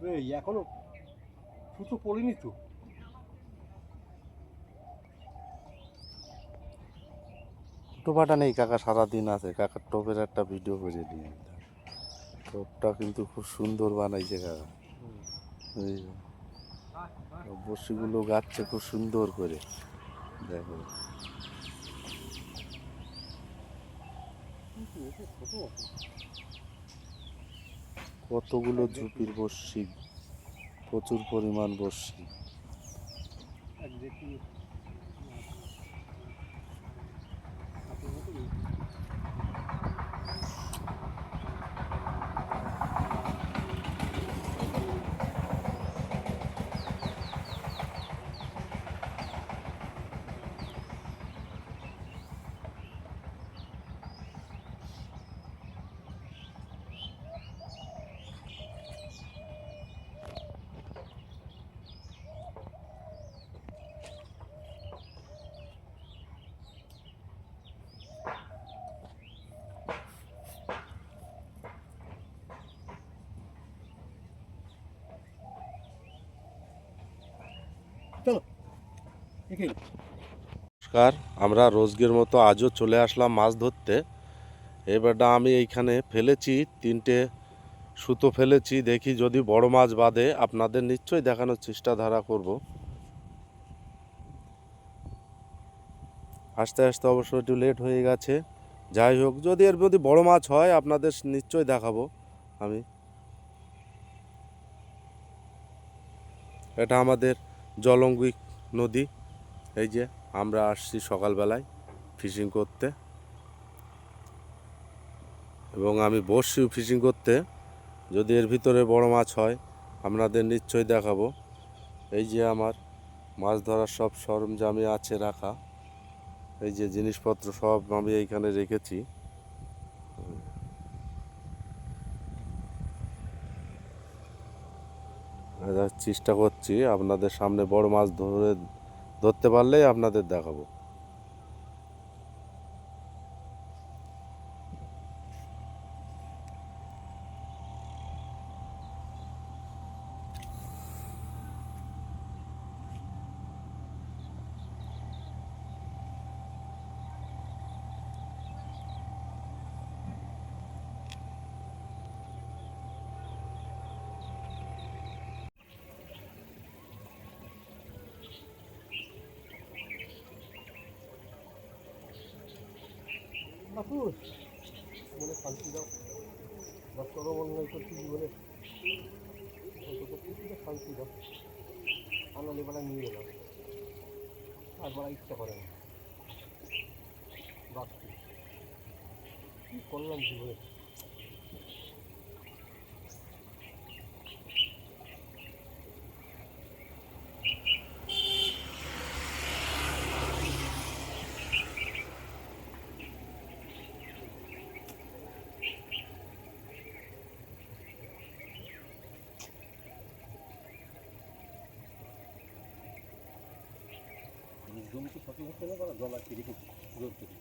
এই এখনো সুতো পড়িনি তো। টোপাটা নেই কাকা, সারাদিন আছে কাকার টোপের একটা ভিডিও করে নিয়ে। টোপটা কিন্তু খুব সুন্দর বানাইছে কাকা। এই যে বড়শিগুলো গাচ্ছে খুব সুন্দর করে, দেখো কতগুলো ঝুপির বড়শি, প্রচুর পরিমাণ বড়শি। চলো নমস্কার, আমরা রোজগের মতো আজও চলে আসলাম মাছ ধরতে। এবারটা আমি এইখানে ফেলেছি 3টে সুতো ফেলেছি, দেখি যদি বড় মাছ বাঁধে আপনাদের নিশ্চয়ই দেখানোর চেষ্টা ধারা করব। আস্তে আস্তে অবশ্য একটু লেট হয়ে গেছে, যাই হোক যদি এর মধ্যে বড় মাছ হয় আপনাদের নিশ্চয়ই দেখাবো আমি। এটা আমাদের জলঙ্গি নদী। এই যে আমরা আসছি সকালবেলায় ফিশিং করতে, এবং আমি বসছি ফিশিং করতে। যদি এর ভিতরে বড় মাছ হয় আপনাদের নিশ্চয়ই দেখাবো। এই যে আমার মাছ ধরার সব সরঞ্জামই আছে রাখা, এই যে জিনিসপত্র সব আমি এইখানে রেখেছি। চেষ্টা করছি আপনাদের সামনে বড় মাছ ধরতে পারলেই আপনাদের দেখাবো। ঠাকুর মনে শান্তি দাও, দশটারও মনে হয় করছি জীবনে শান্তি দাও। আমরা লেবাটা নিয়ে গেলাম আর বড় ইচ্ছা করে না, ভাবছি কী করলাম জীবনে। জমিতে ফসল হচ্ছে না, জল আর কি রেখেছি রোদ থেকে।